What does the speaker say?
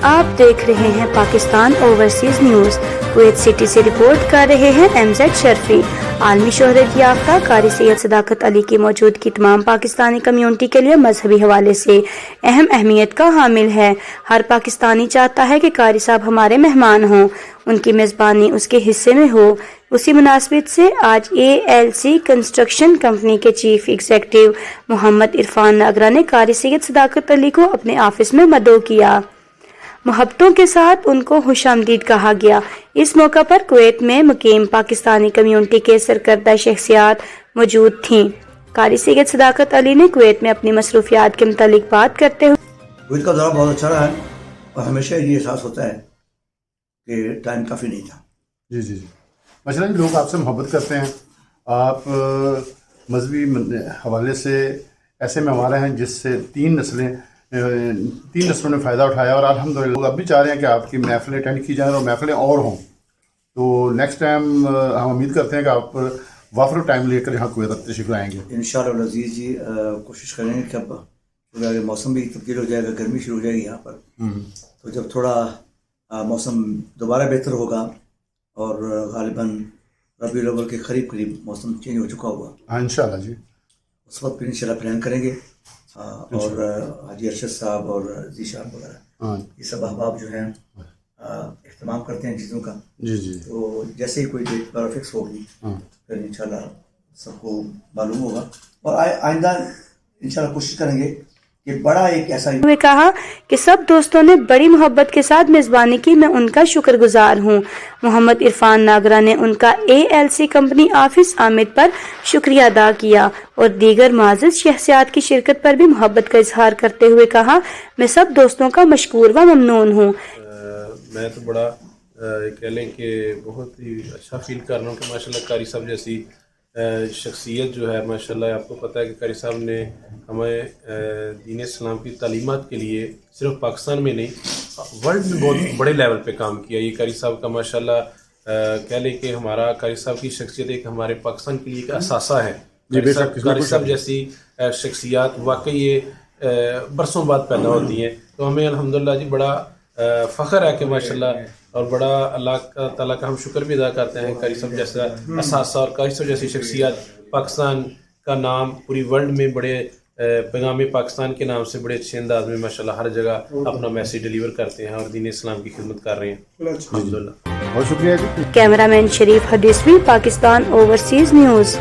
آپ دیکھ رہے ہیں Pakistan overseas news. Kuwait city سے رپورٹ کر رہے ہیں MZ شرفی۔ عالمی شہرت یافتہ قاری سید صداقت علی کی موجودگی تمام پاکستانی کمیونٹی کے لیے مذہبی حوالے سے اہم اہمیت کا حامل ہے۔ ہر پاکستانی چاہتا ہے کہ قاری صاحب ہمارے مہمان ہوں، ان کی میزبانی اس کے حصے میں ہو۔ اسی مناسبت سے آج ALC کنسٹرکشن کمپنی کے چیف ایگزیکٹو محمد عرفان ناگرہ نے قاری سید صداقت علی کو اپنے آفس میں مدعو کیا۔ محبتوں کے ساتھ ان کو خوش آمدید کہا گیا۔ اس موقع پر کویت میں مقیم پاکستانی کمیونٹی کے سرکردہ شخصیات موجود تھیں۔ قاری سید صداقت علی نے کویت میں اپنی مصروفیات کے متعلق بات کرتے ہوئے کویت کا دورہ بہت اچھا رہا ہے اور ہمیشہ یہ احساس ہوتا ہے کہ ٹائم کافی نہیں تھا۔ جی مثلا لوگ آپ سے محبت کرتے ہیں، آپ مذہبی حوالے سے ایسے میں ہمارے ہیں جس سے تین نسلوں نے فائدہ اٹھایا، اور الحمدللہ لوگ اب بھی چاہ رہے ہیں کہ آپ کی محفلیں اٹینڈ کی جائیں اور محفلیں اور ہوں۔ تو نیکسٹ ٹائم ہم امید کرتے ہیں کہ آپ وافر ٹائم لے کر یہاں کویت تشریف لائیں گے انشاءاللہ العزیز جی، کوشش کریں گے کہ اب موسم بھی تبدیل ہو جائے گا، گرمی شروع ہو جائے گی یہاں پر، تو جب تھوڑا موسم دوبارہ بہتر ہوگا اور غالباً ربیع الاول کے قریب موسم چینج ہو چکا ہوگا، ہاں انشاءاللہ جی، اس وقت پھر انشاءاللہ پلان کریں گے، اور حاجی ارشد صاحب اور ذیشان وغیرہ یہ سب احباب جو ہیں اہتمام کرتے ہیں چیزوں کا، جی تو جیسے ہی کوئی ڈیٹ پر فکس ہوگی پھر انشاءاللہ سب کو معلوم ہوگا، اور آئندہ انشاءاللہ کوشش کریں گے کہ بڑا ایک ایسا ہوئے کہا کہ سب دوستوں نے بڑی محبت کے ساتھ میزبانی کی، میں ان کا شکر گزار ہوں۔ محمد عرفان ناگرہ نے ان کا ALC کمپنی آفس آمد پر شکریہ ادا کیا اور دیگر معزز شخصیات کی شرکت پر بھی محبت کا اظہار کرتے ہوئے کہا، میں سب دوستوں کا مشکور و ممنون ہوں۔ میں تو بڑا کہہ لیں کہ بہت ہی اچھا فیل کر رہا ہوں کہ ماشاءاللہ قاری صاحب جیسی شخصیت جو ہے، ماشاءاللہ آپ کو پتہ ہے کہ قاری صاحب نے ہمیں دین اسلام کی تعلیمات کے لیے صرف پاکستان میں نہیں ورلڈ میں بہت بڑے لیول پہ کام کیا۔ یہ قاری صاحب کا ماشاءاللہ کہہ لیں کہ ہمارا قاری صاحب کی شخصیت ایک ہمارے پاکستان کے لیے ایک اثاثہ ہے۔ قاری صاحب جیسی شخصیات واقعی یہ برسوں بعد پیدا ہوتی ہیں، تو ہمیں الحمدللہ جی بڑا فخر ہے کہ ماشاءاللہ، اور بڑا اللہ تعالیٰ کا ہم شکر بھی ادا کرتے ہیں، قاری صاحب جیسا اثاثہ اور قاری صاحب جیسی شخصیات پاکستان کا نام پوری ورلڈ میں بڑے پیغام پاکستان کے نام سے بڑے اچھے انداز میں ماشاءاللہ ہر جگہ اپنا میسیج ڈیلیور کرتے ہیں اور دین اسلام کی خدمت کر رہے ہیں، الحمدللہ۔ بہت شکریہ جی۔ کیمرہ مین شریف حدیثوی، پاکستان اوورسیز نیوز۔